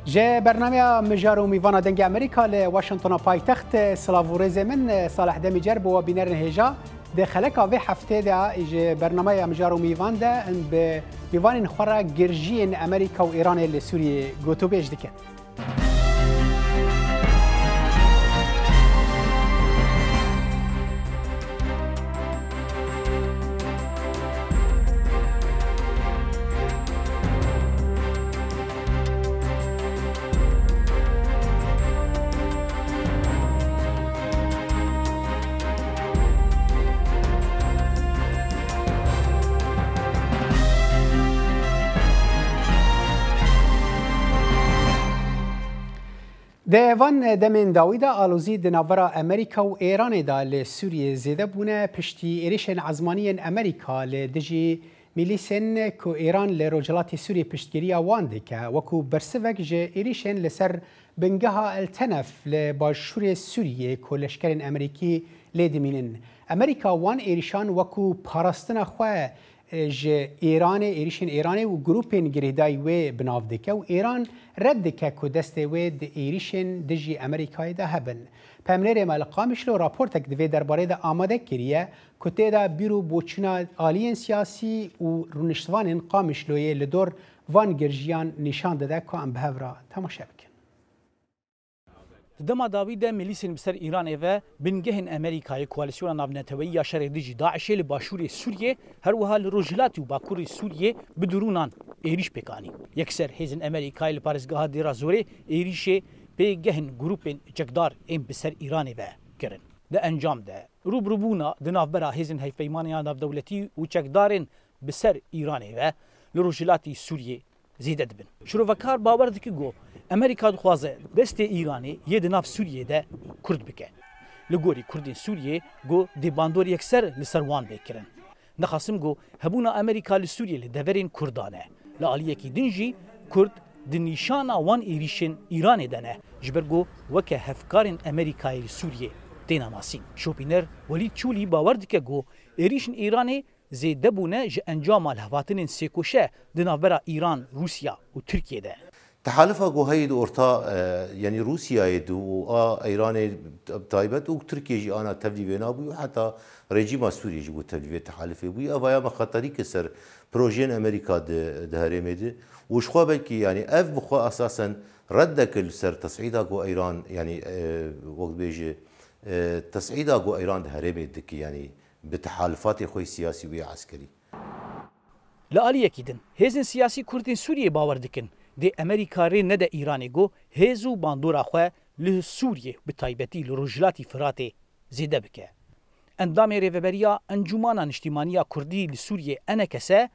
جه برنامه مجارو میوانا دنگ امریکا ل واشنطن پایتخت سلاوورز من صالح دمی جرب و بینر هجا ده خلقا و هفته ده جه برنامه مجارو میوان ده به میوان خورا گرجین امریکا و ایران ل سوریه گوتو بیج دکن. دوان دمن داویدا آلوزی دناورا امریکا و ایران دا لسوریه زیده بونه پشتی ایریشن عزمانی امریکا لدجی میلیسن کو ایران لروجلات سوریه پشتگیری وانده که وکو برسوک جه ایریشن لسر بنگها التنف لباشور سوریه کو لشکرین امریکی لیدمینن امریکا وان ایریشان وکو پاراستنا خواه ج ایران ایریشن ایرانی و گروپین گریدای و بناف دکه و ایران رد دکه که دست و د ایریشن دجی امریکای ده هبن. پامنر مال قامشلو راپورتک دوی درباره ده آماده کریه که تیدا بیرو بوچنا آلیین سیاسی و رونشتوان قامشلوی لدور وان گرجیان نشان داده که ام بهورا تماشا بکن. دما داوید ملیسین بسر ایران و بنگهن امریکای کوالسیون ناونتوی یا شر دیجی داعش ل باشور سوریه هر وحال روجلات و باکور سوریه بدرونان ایریش پکانی یکسر هیزن امریکای لپارزگاه دیرا زوره ایریش بگهن گروپ جگدار ام بسر ایران و کرن ده انجام ده روبروبونا دنافبرا هیزن هیفیمانیان ناف دولتی و جگدارن بسر ایران و لروجلات سوریه زیده دبن شروفکار باور دکی گو امریکا دخوازه دست ایرانی یه دناف سوریه ده کرد بکن. لگوری کردین سوریه گو دی باندور یکسر لسروان بکرن. نخاسم گو هبونا امریکا لسوریه لدورین کردانه. لعالیه کی دنجی کرد دنیشانا وان ایریشن ایرانی دنه. جبر گو وکه هفکارین امریکای لسوریه دینا ناسین. شوپینر ولید چولی باورد که گو ایریشن ایرانی زیده بونه ج انجام الهواتن سیکوشه دنابرا ایران، روسیا و ترکیه ده. تحالف هيد أورتا يعني روسيا يدو إيران تايبت وتركيا جي أنا تبدي بينابو وحتى رجيم سوريا جي تبدي تحالف بوي أبايا ما خطري كسر بروجين أمريكا ده هرميد وشخوا بلكي يعني أف بخوا أساسا ردك السر تصعيدا جو إيران يعني وقت بيجي تصعيدا جو إيران ده هرميد يعني بتحالفات خوي سياسي وعسكري. لا ألي أكيدن هزن سياسي كردين سوريا باور دكن. دی امریکا ری نده ایرانی گو هزو باندورا خواه له سوریه به تایبتی لروجلاتی فراته زیده بکه. اندام ریوبریا انجمانا نشتیمانیا کردی لسوریه انکسه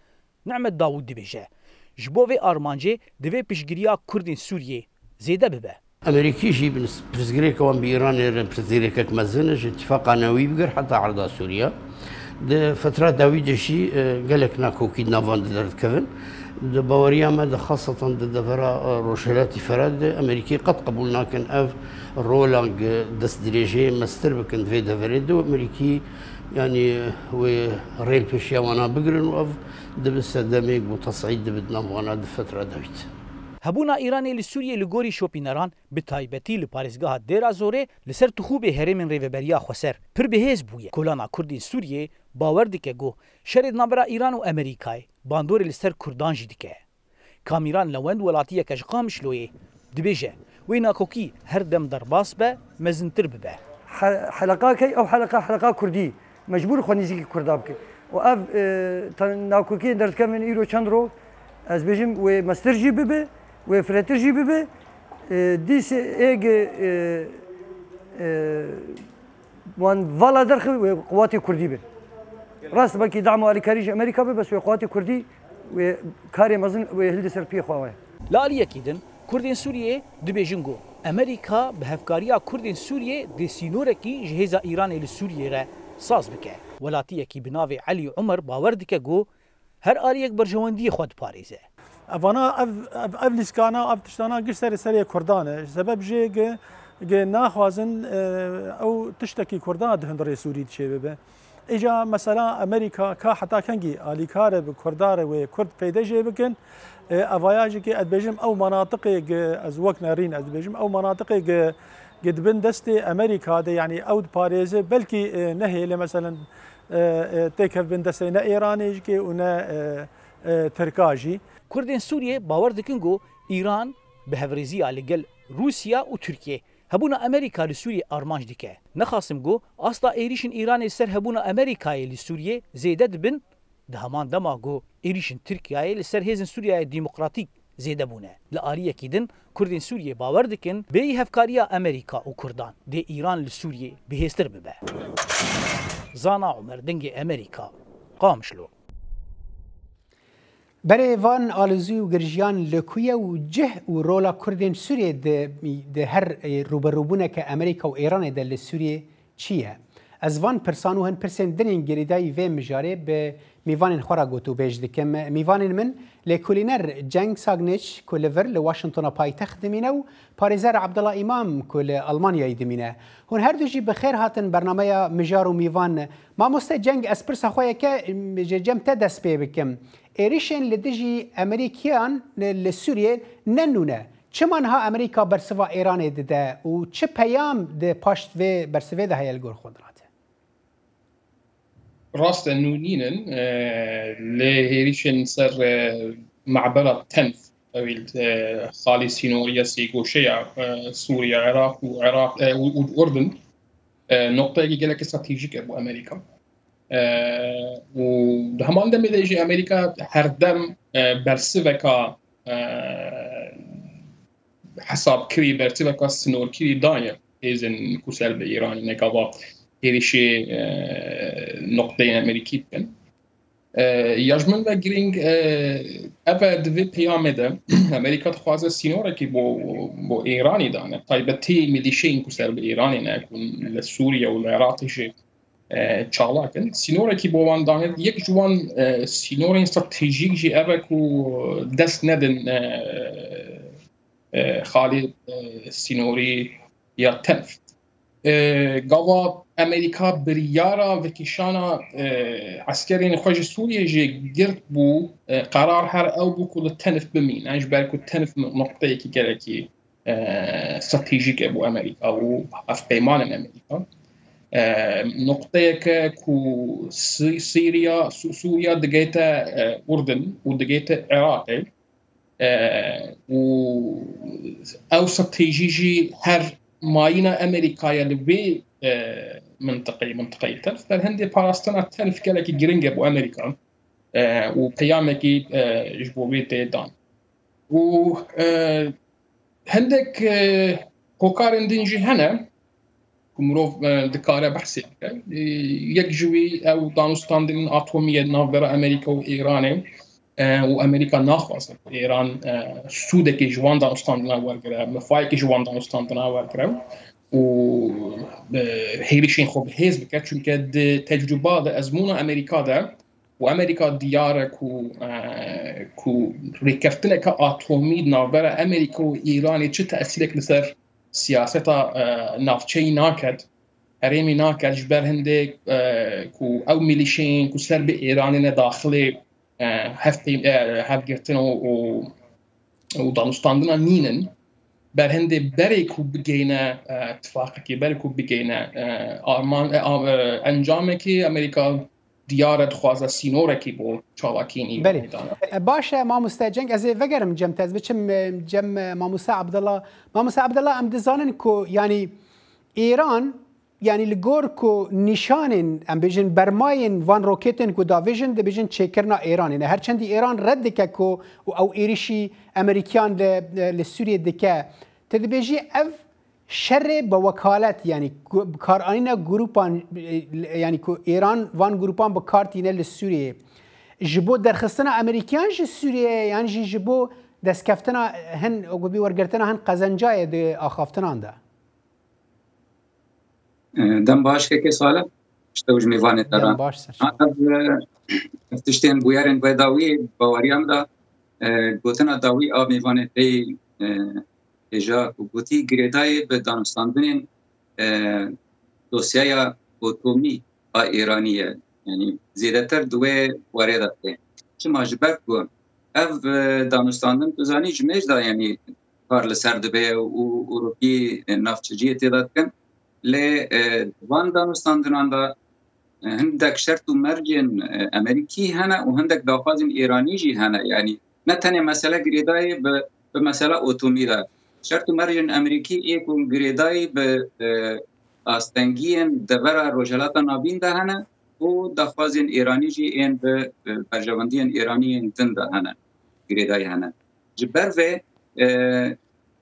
نعمت داوود دبیجه. جبو و آرمانجه دوی پیشگیریا کردین سوریه زیده ببه. امریکی جی پرزگری کوان بی ایران پرزگری که مزنج اتفاق نووی بگر حتی عرض سوریا. ده فترة داويدشي قالك ناكو كيد نافان درت كفن ده باوريا ما خاصة ده فرا روشلاتي فراد أمريكي قد قبولنا كان أف رولانج دس دريجي مستر بكن في دفريدو أمريكي يعني وريل بيشيا وانا بقرن وأف ده بس دميق وتصعيد ده بدنا وانا ده فترة داويد هبونا ایرانی لسوریه لگوری شوپینران به تایبتی لپارزگاه دیرا زوره لسر تخوب هرمن ریوبریا خسر پر بهز بویه کولانا کردین سوریه باوردی که گو شرید نبرا ایران و امریکای باندور لسر کردان جدیکه کامیران لوند ولاتیه کج قامش لویه دبیجه وینا کوکی هر دم درباس به مزنتر ببه حلقه کی او حلقه کردی مجبور خونیزی کرداب که و اف ناکوکی درت کمن ایرو چند رو از بجم و مسترجی ببه و فراترجي ببه ديس ايج وان فالا درخ قواتي كردي به راس بلكي دعموا على كاريج امريكا بس قواتي كردي وكاري مزن وهلد سربي خواوي لا لي اكيدن كردين سوريا دبيجنجو امريكا بهفكاريا كردين سوريا دي سينوركي جهيزا ايران لسوريا را ساز بك ولاتيه كي بناوي علي عمر باوردك جو هر آليك برجواندي خود باريزه افانا اف لسكانا اف تشتانا قشتر سريه كردانه سبب جي ناخوازن او تشتكي كردان دهن دري سوري تشي ببه اجا مثلا امریکا کا حتا کنگی الیکار به کردار و کرد پیدا جه بکن افایاجی که ادبیجم او مناطق از وقت نارین ادبیجم او مناطق قد بن دست امریکا ده يعني او باريزه بلكي نهي مثلا تكف بن دست نه ايراني كي ونا تركاجي کردین سوریه باور دکن گو ایران به هفرزی لگل روسیا و ترکیه هبونا امریکا لسوریه آرمانج دکه نخواستم گو اصلا ایریشن ایران سر هبونا امریکای لسوریه زیده دبن ده همان دما گو ایریشن ترکیه لسر هیزن سوریه دموکراتیک زیده بونه لآریه کیدن کردین سوریه باور دکن به هفکاریا امریکا و کردان ده ایران لسوریه بهستر ببه زانا عمر دنگ امریکا قامشلو برای وان آلزوی و گرژیان لکویه و جه و رولا کردین سوریه ده هر روبروبونه که امریکا و ایران ده لسوریه چیه؟ از وان پرسانو هن پرسن دنین گریدای و مجاره به میوان خورا گوتو بیج دکم میوان من لکولینر جنگ ساگنش کلور لواشنطن پایتخت دمینه و پاریزر عبدالله امام کل آلمانیای دمینه هون هر دوجی بخیر هاتن برنامه مجار و میوان ما مست جنگ اسپرس خواه که جم تدس پی بکم ایریشن لدجی امریکیان لسوریه ننونه چه منها امریکا برسوا ایران ده و چه پیام ده پاشت و برسوه ده هیل گور خودراته راست نونينن لهيريشن سر معبرة تنف خالي سينوريا سيغوشيا سوريا عراق والأردن نقطة يجي استراتيجية أبو أمريكا وهمان دم يجي أمريكا هردم برسيفكا حساب كري برسيفكا سنور كري داير إذن كسل بإيران نكابا هيريشي نقطة أمريكية كن يجمن وجرينج أبد في بيامده أمريكا تخواز سينورا كي بو إيراني دانه طيبتي ميليشين كسر بإيراني نكون لسوريا والعراق شيء چالاکن سینوره کی بوان دانه یک جوان سینور استراتژیک جی ابکو دست ندن خالی سینوری یا تنف گاوا امریکا بریارا و کشانا عسکرین خوش سوریه جی گرد بو قرار هر او بو کل تنف بمین انج برکو تنف نقطه کی گره کی استراتژیک بو امریکا و اف پیمان امریکا نقطه كو سوريا دقيتا أردن ودقيتا عراق و أو استراتيجي هر ماينا أمريكايا لبي منطقة تلف بل هندي باراستنا تلف كالكي جرينجا بو أمريكا وقيامكي جبوبيتي دان و هندك هوكارن دينجي هنا كمروف دكارة بحثي يكجوي أو دانستاندين أطومية نافبرا أمريكا وإيران وأمريكا ناخواز إيران سودك جوان دانستاندنا ورقرا مفايك جوان دانستاندنا ورقرا و هيريشين خوب هيز بكت چونك تجربة دا أزمونا أمريكا دا وأمريكا ديارة كو ريكفتنك أطومي نافبرا أمريكا وإيران چه تأثيرك لسر سياستا نافچه‌ای ناکد هرمی ناکد جبر هنده کو او میلیشین کو سر به ایران داخلی هف گرتن و دانستاندنا نینن بر هنده بری کو بگینه اتفاقی که بری کو بگینه انجامه که امریکا دیارت خوازه سینوره کی بو چالاکینی بله باشه ماموستا جنگ از وگرم جم تاز بچم جم ماموستا عبدالله ام دزانن کو یعنی ایران یعنی لگور کو نشانن ام بیجن برماین وان روکتن کو داویژن د بیجن چکرنا ایران نه هر چندی ایران رد که کو او ایریشی امریکان ل سوریه دکه تدبیجی اف شر با وکالت یعنی کارانینا گروپان یعنی کو ایران وان گروپان با کارتینه لسوریه جبو درخستنا امریکان ج سوریه یعنی جبو دسکفتنا هن او بی ورگرتنا هن قزنجای د اخافتنان ده دم باش که سواله شتوج میوانه ترا باش سر افتشتن بویارن بداوی باوریام دا گوتنا داوی آب میوانه تی اجا گوتی گریدای به دانستاندن دوسیای اتمی إيرانية يعني زيادة دوي واردة شما جبر بو اف دانستاندن تزانی جمعش دا یعنی کار لسر دبه و اروپی نفتچجیه تیداد کن لی وان دانستاندنان دا هندک شرط و مرجن امریکی هنه و هندک داخوازن ایرانی جی هنه یعنی نه تنه مسئله گریدای به مسئله اوتومی دا شرط و مرجن امریکی ایکون گریدای به آستنگین دبر روجلات نابین ده هنه و داخوازن ایرانی جی این به برجواندین ایرانی انتن ده هنه گریدای هنه جبر و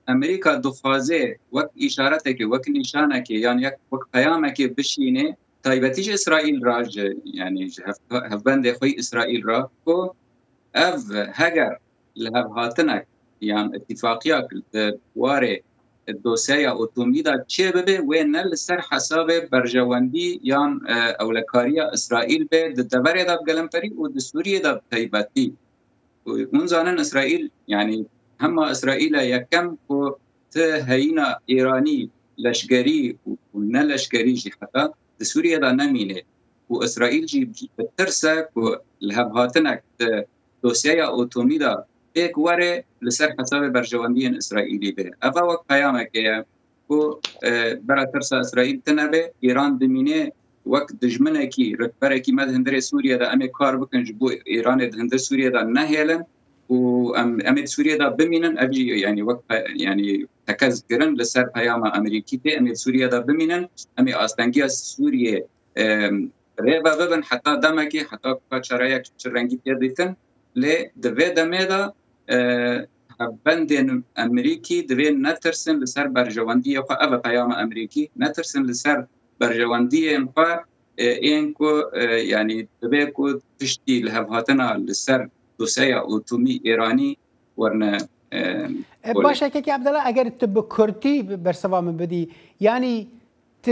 امریکا دخوازه وقت اشارته که وقت نشانه که یعنی یک وقت پیامه که بشینه تایبتیش اسرائیل راج یعنی هفبند خوی اسرائیل را کو اف هگر لهف هاتنک یعنی اتفاقیات واره دوسیه اتومی دا چه ببه و نل سر حساب برجواندی یعنی اولکاری اسرائیل به دبر دا بگلمپری و دستوری دا تایبتی اون زانن اسرائیل یعنی همه اسرائیل یکم کو ته هینا ایرانی لشکری و نه لشکری جی حتی سوریه دا نمینه و اسرائیل جی بترسه کو لهبهاتنک دوسیه اتومی دا ایک وره لسر حساب برجواندی اسرائیلی به اوا وقت پیامه که کو برا ترسه اسرائیل تنبه ایران دمینه وقت دجمنه کی رکبره کی مدهندر سوریه دا امی کار بکنج بو ایران دهندر سوریه دا نهیلن و امید سوریه دا بمینن ابجی یعنی وقت یعنی تکز کرن لسر پیام امریکی ته امید سوریه دا بمینن امی آستنگی سوریه ریبا ببن حتی دمکی حتی کچرایک چرنگی پیدیتن لی دوی دمه دا بندن امریکی دوی نترسن لسر برجواندی خو او پیام امریکی نترسن لسر برجواندی خو این کو یعنی دوی کو تشتی لهواتنا لسر دوسیه اتومی ایرانی ورنه باشه که عبدالله اگر تب کردی برسوا من بدی یعنی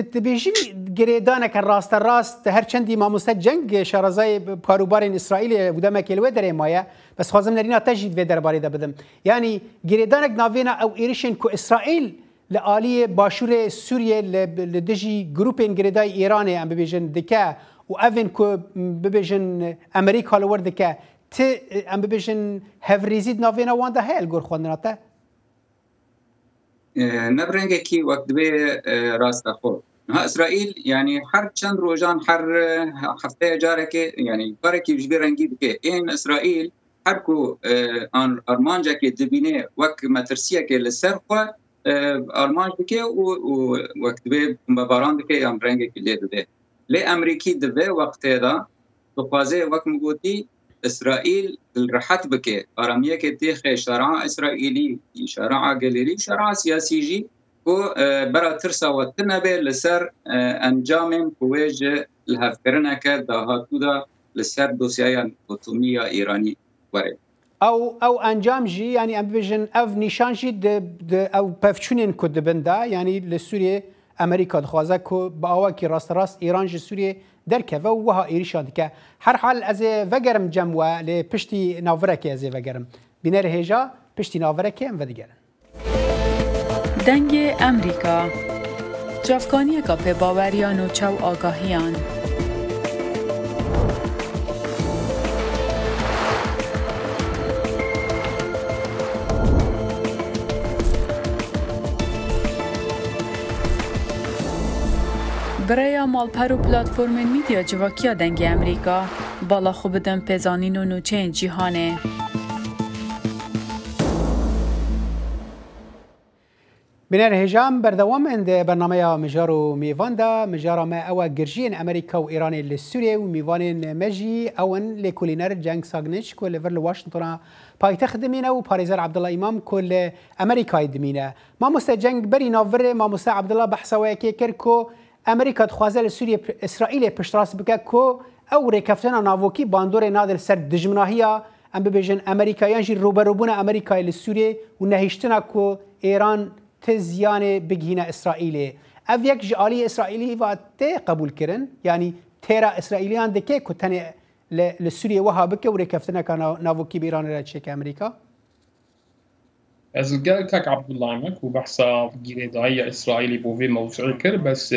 تبیجی گریدانه که راست هر چندی ماموسه جنگ شارزای کاروبار اسرائیل بوده مکلوه در مایه بس خوازم نرینا تجدید و درباره ده بدم یعنی گریدانه ناوینا او ایرشن که اسرائیل لآلی باشور سوریه لدجی گروپین گریدای ایرانه ام ببیجن دکه و اوین که ببیجن امریکا لور دکه ام ببیجن هفریزید ناوینا وانده هیل گور خواندناته نبرنگه کی وقت به راست خود ها اسرائیل یعنی هر چند روزان هر هفته جاره که یعنی کاری که بجبر رنگی که این اسرائیل هر کو آرمانجا که دبینه وقت مترسیه که لسر خو آرمانج که و وقت به باران که ام رنگه که لیده لی امریکی دبه وقت دا تو قاضی وقت مگوتی اسرائیل الرحت بکه آرامیه که تیخ شرع اسرائیلی شرع گلیری شرع سیاسی جی کو برا ترسا و تنبه لسر انجام کویج الهف کرنه که داهاتو دا لسر دوسیه اتومی ایرانی وره او انجام جی یعنی ام بيجن اف نشان جی او پفچونین کد بنده یعنی لسوریه امریکا دخوازه که با آواکی راست ایران جی سوریه درکه و وها ایریشان که هر حال از وگرم جمع لپشتی ناورکی از وگرم بینر هجا پشتی ناورکی ام و دیگرن دنگ امریکا جافکانی کاپ باوریان و چو آگاهیان برای مالپر و پلاتفورم میدیا جواکیا دنگ امریکا بالا خوب دم پزانین و نوچه جیهانه بنار هجام بردوام اند برنامه مجارو میواندا مجارا ما او گرجین امریکا و ایران لسوریه و میوان مجی اون لکولینر جنگ ساگنش کل ورل واشنطن پایتخت دمینه و پاریزر عبدالله امام کل امریکای دمینه ما مستجنگ بری ناور ما مست عبدالله بحثوه که کرکو امریکا دخوازه لسوریه اسرائیل پشتراس بکه کو او رکفتنا ناوکی باندور نادر سر دجمناهیا ام ببیجن امریکایان جی روبروبون امریکای لسوریه و نهیشتنا کو ایران تزیان بگهینه اسرائیل او یک جعالی اسرائیلی و ته قبول کرن یعنی تیرا اسرائیلیان دکه که تنه لسوریه وها بکه و رکفتنا که ناوکی بیران را چه که امریکا از الجال كاك عبد الله مك وبحثا جريداية إسرائيلي بوفي موضوعي كر بس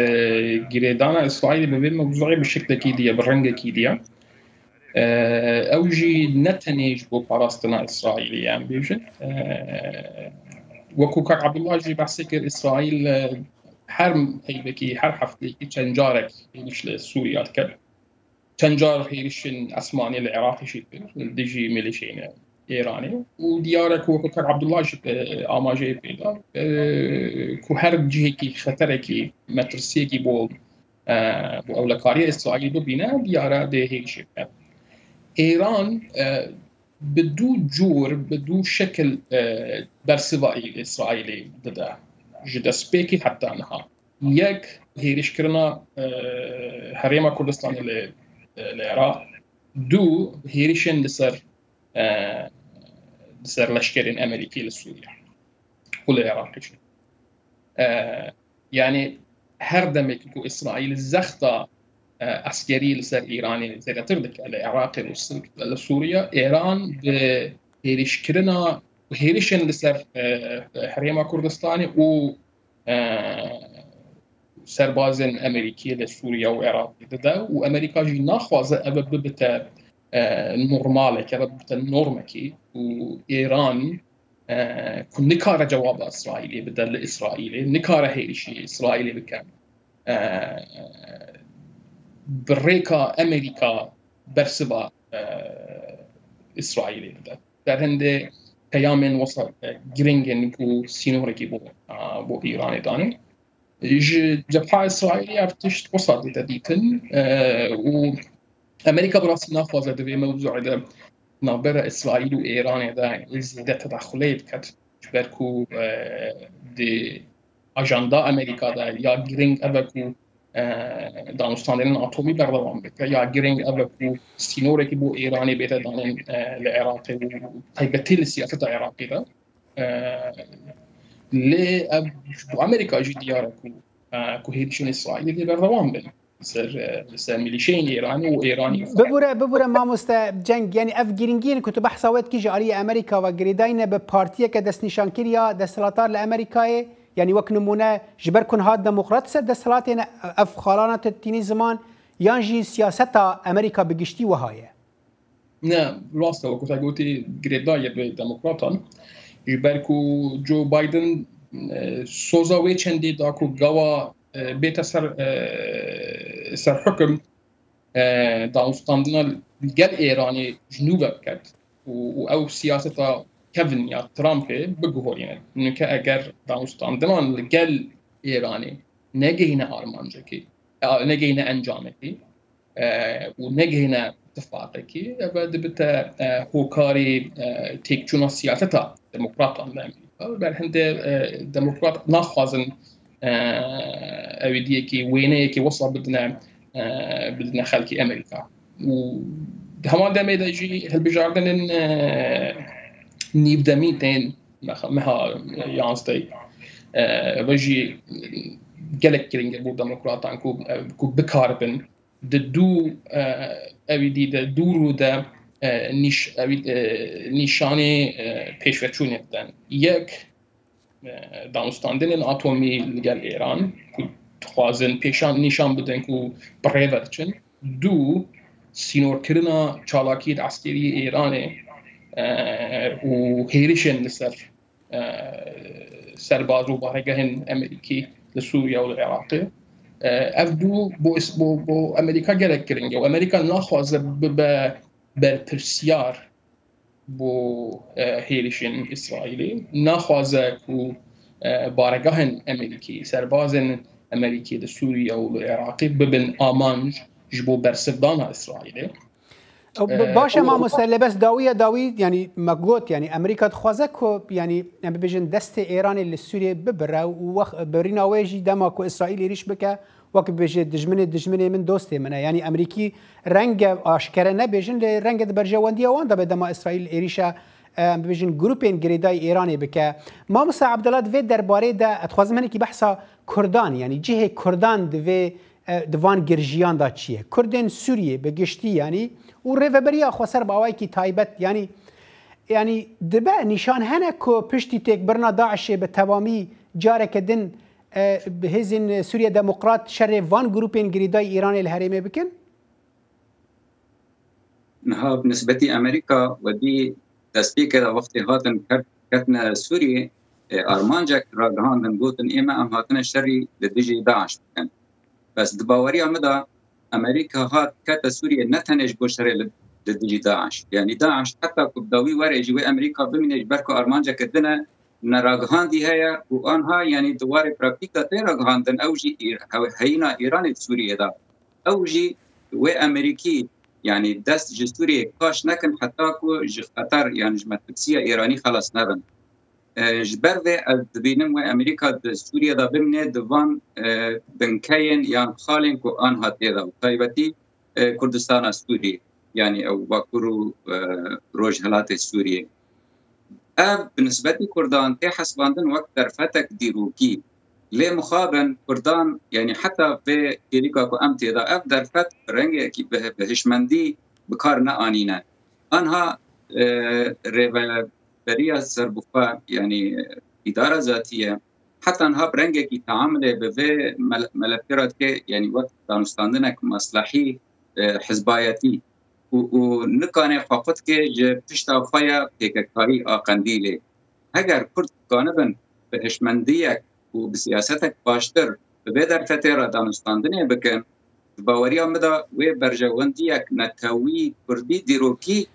جريدانا إسرائيلي بوفي موضوعي بالشكل كيدية بالرنجة كيدية أوجي نتنيج بو باراستنا إسرائيلي يعني بيجن وكو كاك عبد الله جي بحثي كر إسرائيل حرم هيبكي حر حفتي تنجارك هيش لسوريا كر تنجار هيرشن أسماني العراقي شيء ديجي ميليشين إيراني وديارك وكر عبد الله آماجي بيدا كو هر جهكي خطركي مترسيكي بو أولكارية إسرائيل ببينا ديارة ده هيك شيء إيران بدو جور بدو شكل برسوائي إسرائيلي ضده جدا سبيكي حتى أنها يك هيرش كرنا حريمة كردستان العراق دو هيرشن لسر لشكرين أمريكي لسوريا والعراق يعني هر دمك كو إسرائيل الزخطة عسكري لسر إيراني زي تردك العراق لسوريا إيران بهيرش كرنا وهيرشن لسر حريمة كردستاني و سربازن أمريكي لسوريا وعراق ده وأمريكا جي ناخوازة أبد ببتا نورمالة كذا ببتا نورمكي وإيران كن نكارة جواب إسرائيلي بدل إسرائيلي نكارة هيرشي إسرائيلي بكام بريكا أمريكا برسبا إسرائيلي بدل در هنده كيامن وصل جرينجن كو سينوركي بو إيراني داني جبهة إسرائيلية ارتشت وصل لتديتن وأمريكا براسي نافذة دوي موضوع ده نابرة إسرائيل وإيران ده زيادة تدخلات كت بركو دي أجندا أمريكا ده يا جرينج أبكو دانستاندن اتمی بردوام بکه یا گرینگ ابکو سینوره که بو ایرانی بیت دانن العراق و تایبتی لسیاست العراقی ده لی بو امریکا جی دیاره کو هیچون اسرائیلی دی بردوام بین سر میلیشین ایرانی و ایرانی ببوره ما مست جنگ یعنی اف گرینگین که تو بحث وقت کی جاری امریکا و گریداین به پارتیه که دست نشان کریا دستلاتار لامریکای يعني وك نمونه جبر كون هاد ديمقراط سد دستلاتين اف خالانات تيني زمان يانجي سياستا امريكا بقشتي وهاي نعم راسته وكنت قلتي جريداية بالديمقراطان جبر كو جو بايدن سوزاوي چندي داكو قوا بيتا سر حكم دانستاندنا الجل ايراني جنوبا كد او سياستا كيفن يا ترامب بقولين إنه كأجر دانستاندمان الجل إيراني نجينا أرمانجكي نجينا أنجامكي ونجينا اتفاقكي أبد بتا هوكاري تيكشونا سياسة ديمقراط أمريكا بالهند ديمقراط ناخذن أوديكي وينيكي وصل بدنا خلكي أمريكا وهمان ده ميدا يجي هالبجاردن نيبداميتين مها يانستي وجي جلك كرينج بو ديمقراطان كو بكاربن دو اويدي دورو دا نشانه پیشوچونه بدن یک دانستاندن اتمی لگل ایران کو خوازن پیشان نشان بدن کو بریورچن دو سینور کرنا چالاکی عسکری ایرانه و هيرشن لسر سرباز وبارجهن أمريكي لسوريا والعراق أفدو بو أمريكا جرك كرينج وأمريكا ناخذ بالبرسيار بو هيرشن إسرائيلي ناخذ كو بارجهن أمريكي سربازن أمريكي لسوريا والعراق ببن آمانج جبو برسفدانا إسرائيلي باشه ما مسئله بس داوی يعني مقوت يعني امريكا تخوازه كو يعني بيجن دست ايران اللي سوريا ببره وبرينا واجي دماكو اسرائيل يريش بك وقت بيجي دجمنه من دوستي منه يعني امريكي رنگ اشكره نبيجن رنگ برجوانديه وان ده بدما اسرائيل يريشه بيجن جروبين جريداي ايراني بك ما مسا عبد الله في درباره ده اتخواز مني كي بحثا كردان يعني جهه كردان دو دوان گرجیان دا چیه کردن سوریه به گشتی یعنی و ریوبریا خو سر باوای کی تایبت یعنی يعني دبا نشان هنا كو بشتي تيك برنا داعش بتوامی جارك دن بهزن سوريا ديمقراط شر فان جروبين جريداي ايران الهريمه بكن؟ نها بالنسبة أمريكا ودي تسبيك وقت هاتن كتنا سوريا أرمانجك راجهان نقولن إما أم هاتنا شري لدجي داعش بكن بس دباوري أمدا أمريكا هات كتا سوريا نتنج بشري لدجي داعش يعني داعش حتى كبداوي ورجي وأمريكا بمنج بركو أرمانجك دنا نراجهان دي هيا وأنها يعني دواري براكتيكا تراجهان دن أوجي هينا إيران سوريا دا أوجي وأمريكي يعني دست جسوري كاش نكن حتى كو خطر يعني جمتكسية إيراني خلاص نبن جبر في دبينم وأمريكا سوريا دا بمنه دوان بنكين يعني خالين كو آنها تيدا طيبتي كردستان سوريا يعني أو باكورو روجهلات سوريا بالنسبة لكردان تحسباندن وقت درفتك ديروكي ليه مخابن كردان يعني حتى في كيليكا كو امتي دا اف درفت رنگ بهشمندي بكارنا انينا انها ريبريا سربوفا يعني اداره ذاتيه حتى انها برنگ كي تعامل به ملفرات كي يعني وقت دانستاندنك مصلحي حزبايتي ونكانه فقط كي جبتشتا فيا تككاري اقنديله اگر كرد كانبن بهشمنديك وبسياستك باشتر بدر فترة دانستاندنية بكن باوريا مدى وبرجوانديك نتاوي كردي ديروكي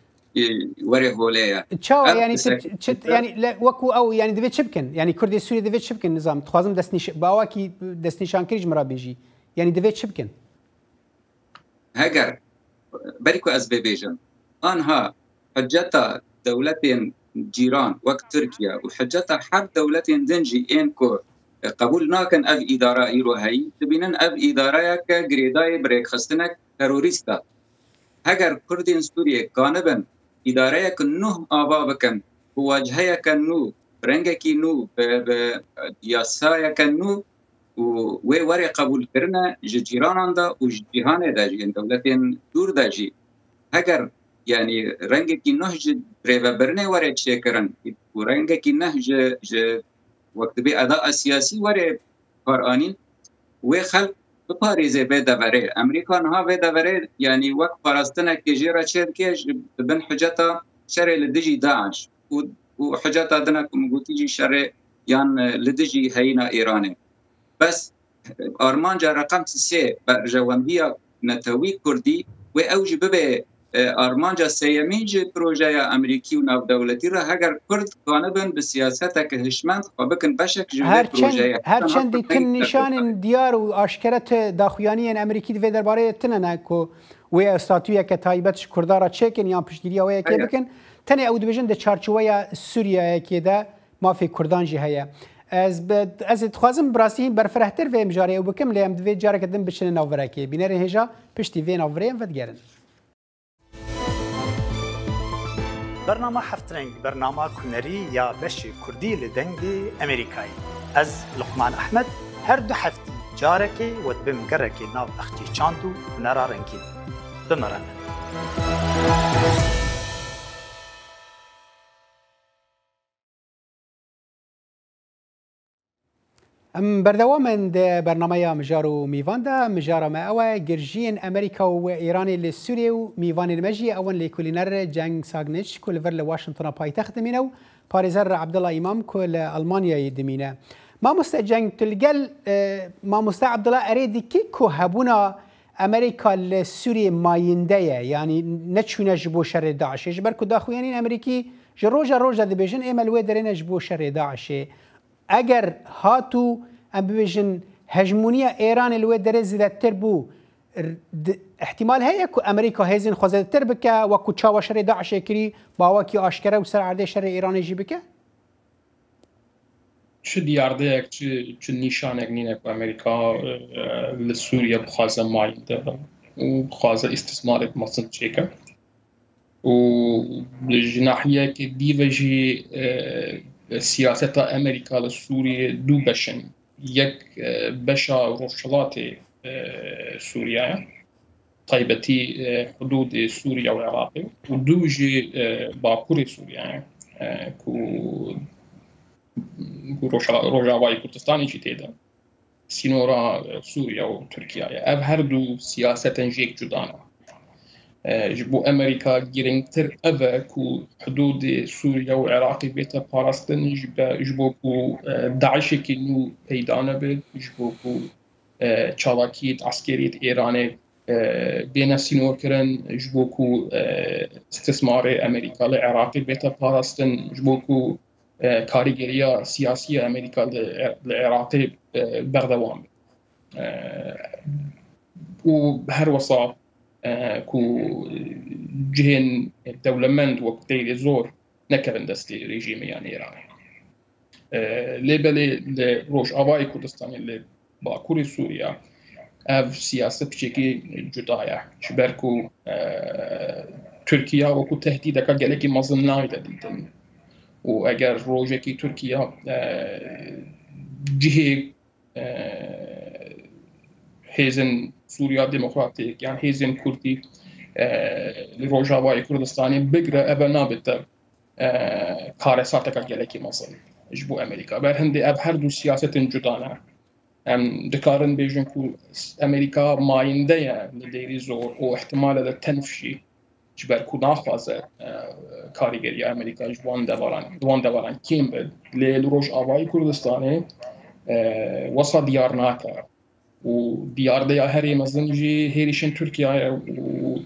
وري هوليا تشاو يعني يعني وكو او يعني ديفيد شبكن يعني كردي سوري ديفيد شبكن نظام تخازم دسنيش باواكي دسنيشان كريج مرابيجي يعني ديفيد شبكن هاجر بريكو أزبيبيجن أنها حجتا دولتين جيران وقت تركيا وحجتا حب دولتين دنجي إنكو قبول ناكن أب إدارة إيرو هاي تبينن أب إدارة كجريداي بريك خستنك تروريستا هاجر كردين سوريا كانبن إدارة كنوه آبا بكن وواجهيا كنو برنجا كنو بياسايا كنو ووري قبول كرنا جيران عندا وجيهان داجي دولتين دور داجي هاجر يعني رنجا كنوه بريفا برني وري تشيكرن ورنجا كنوه وقت بي أداء سياسي وري قرآنين وخلق بباريزي بدوري أمريكا نها بدوري يعني وقت فلسطين كجيرا تشير كيش بن حجتا شري لدجي داعش وحجتا دنا كمقوتيجي شري يعني لدجي هينا إيراني بس أرمانجا رقم 3 برجواندية نتوي كردي وأوجي ببي أرمانجا سيميج بروجيا أمريكي وناف دولتي را هاگر كرد كانبن بسياستك هشمند وبكن بشك جوده بروجيا هرچند تن نشان ديار واشكرت داخوياني أمريكي في درباره تنناكو ويا استاتويا كتايبتش كردارا تشيكن يا بشجيريا ويا كيبكن تاني او دبيجن د چارچويا سوريا كيدا ما في كردان جي هيا از تخوازم براسي برفرهتر في مجاري وبكم ليام دفي جارك دم بشن ناوراكي بينر هجا بشتي في ناورين فتگرن برنامه هفترنگ برنامه کنری یا بشی کردی لدنگی امریکایی از لقمان احمد هر دو هفتی جارکی و دبم گرکی ناو اختی چاندو نرا رنگین بمرن بردوام برنامه مجارو میواندا مجارا ما اوه گرجین امریکا و ایران لسوریه و میوان المجی اون لیکولینر جنگ ساگنش کل ور لواشنطن پایتخت دمینه و پاریزر عبدالله امام کل المانیا دمینه ما مست جنگ تلگل ما مست عبدالله اريد کی کو هبونا امریکا لسوریه ماینده یعنی نچونه جبو شر داعش جبر کو داخویانین امریکی جروجا دبیجن ایمل و درین جبو شر داعش اگر هاتو ام ببیجن هجمونیه ایران الوی دره زیادتر بو احتمال هيا كو امريكا هيزن خوازتر بك وكو تشاوا شر داعش كري باواكي اشكره وسر عرض شر ايران يجي بك چه دیاردەیەک چ نیشانێک نینە کە ئەمریکا لە سووریا بخوازە ماینده و بخوازە ئیستثمارێک مەسن چێکە و لە ناحیەیەکی دیڤەژی سیاسەتا ئەمریکا لە سووریە دوو بەشن یەک بەشە ڕۆژهەڵاتی سووریایە تایبەتی حدود سووریا و عێراقی و دووژی باکووری سووریا ڕۆژاوای کوردستانێکی تێدا سینۆرا سووریا و تورکیایە ئەv هەردوو سیاسەتەنژێک جودانە ji bo Amerîka girîngtir ev e ku hududê Sûriya û Iraqê bête parastin ji bo ku Daişekî nû peyda nebe ji bo ku çalakiyê askeriyê Îranê bêne sînorkirin ji bo ku istismarê Amerîka li Iraqê bête parastin ji bo ku karîgeriya siyasî Amerîka li Iraqê berdewam be û her wisa ku cihên dewlemend wek deyrê zor nekevin destê rejîmiyan Îranê. Lêbelê li Rojavayê Kurdistanê li Bakurê Sûriya ev siyaset piçekî cuda ye ji ber ku Tirkiya wekû tehdîdeka gelekî mezin nayê dîtin û eger rojekî Tirkiya cihê hêzin Sûriya Demokratîk yan hêzên Kurdî li Rojavayê Kurdistanê bigire ev nabête karesateka gelekî mezin ji bo Amerîka. Berhindê ev her du siyasetên cuda ne. Em dikarin bêjin ku Amerîka mayînde ye li deyrî zor û ihtimale de tenf jî ji ber ku naxwaze karîgeriya Amerîka ji wan devaran kêm be lê li Rojavayê Kurdistanê wesa diyar nake û diyardeya herê mezin jî hêrîşên Tirkiyayê û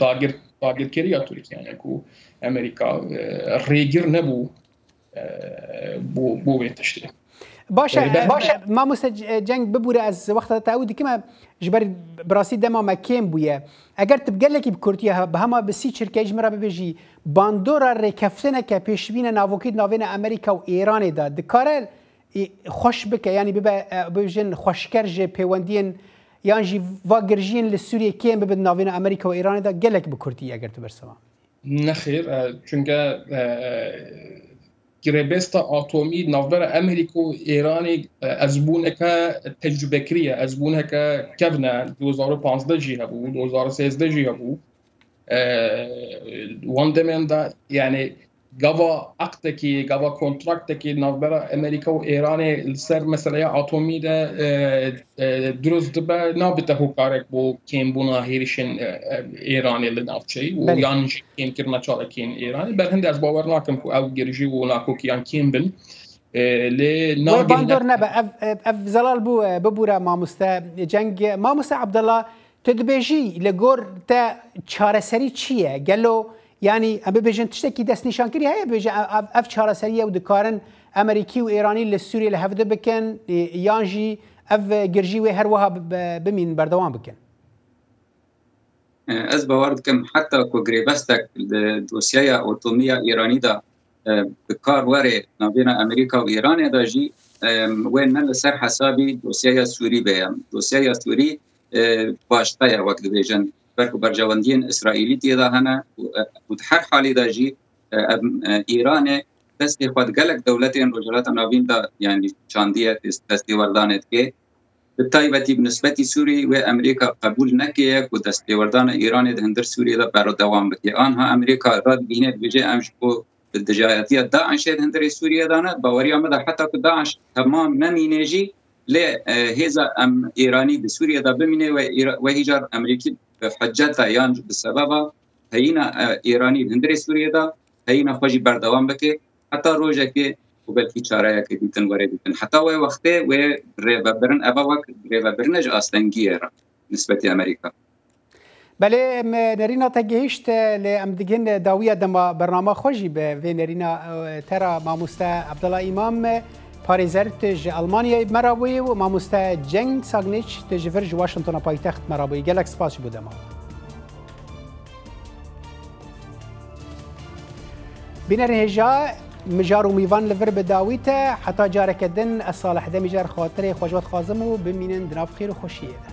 dagirkeriya Tirkiyeyê ku Amerîka rêgir nebû بۆ وێ تشتێ باشە مامۆستا جەنگ ببوورە ئەس وەختە تاوی دیکەمە ji ber birasî dema me kêm bûye eger tu gelekî bi Kurtiye bi hema bi sî çirkeyî ji min re bibêjî bandora rêkeftineke pêşbîne navokî navêne Amerîka û Îranê da dikare xweş bike yanî bibe bibêjin xweşker ji pêwendiyên yan jî va girjiyên li Sûriyê kêm bibin navêne Amerîka û Îranê da gelek bi Kurtî eger tu bersema nexêr çunke girêbêsta atomî navbera Amerîka û Îranê ezbûneke tecrübekirî ye ezbûneke kevne 2015 jî hebû 2013 jî hebû wan demên de yani gava aktekî gava kontraktekî navbera Amerîka û Îranê li ser meseleya atomî de durust dibe nabite hokarek bo kêmbûna hêrişên Îranê li navçeyî û yan jî kêmkirina çalekiyên Îranê berhindê ez bawer nakim ku ew girîjî û nakokiyan kêm bin lê bandor nebe ev zelal bû bibûre mamoste ceng mamoste Abdullah tu dibêjî li gor te çareserî çi ye gelo yani em bibêjin tiştekî destnîşankirî heye bêje ev çareserî ew dikarin Amerîkî û Îranî li Sûriyê li hevdê bikin yan jî ev girjî wê her wiha bimîn berdewam bikin. Ez bawer dikim heta ku girêbestek li dosyeya otomiya Îranî da bi kar were navêna Amerîka û Îranê da jî wê ne li ser hesabî dosyeya Sûrî be dosyeya Sûrî başta ye wek dibêjin berku bercewendiyên İsraîlî tê de hene û her halî de jî Îranê destê xwe di gelek dewletên Rojhilata Navîn da yani çandiye destêwerdanê dike bi taybetî bi nisbetî Sûrî wê Amerîka qebûl nekeye ku destêwerdana Îranê di hindir Sûriyê de berdewam bike anha Amerîka radbîne dibêje em ji bo dijayetiya Daişê di hindirê Sûriyê de ne baweriya me de heta ku Daeş temam nemîne jî lê hêza em Îranî di Sûriyê de bimîne wê hîjar Amerîkî حجتا yan bi sebeba heyîna Îranî hindirê Sûriyê da heyîna xwe jî berdewam bike heta rojekê û belkî çareyekê dîtin werê dîtin heta wê wextê wê rêvebirin eva wek rêvebirine ji astengî ye nisbetî Amerîka. Belê em nerîna te gihîşt lê em digin dawiya dema bername xwe jî bi vê nerîna te ra mamoste Abdullah İmam parêzer tu ji Almanyayê me ra bûyî û mamoste Ceng Sagnîç tu ji vir ji Washingtona paytext me ra bûyî gelek spas ji bo dema. Bînerê hêja mijar û mîvan li vir bi dawî te heta careke din ez salih demî jar xatirê xwe ji we dixwazim û bimînin di nav xêr û xweşiyê de.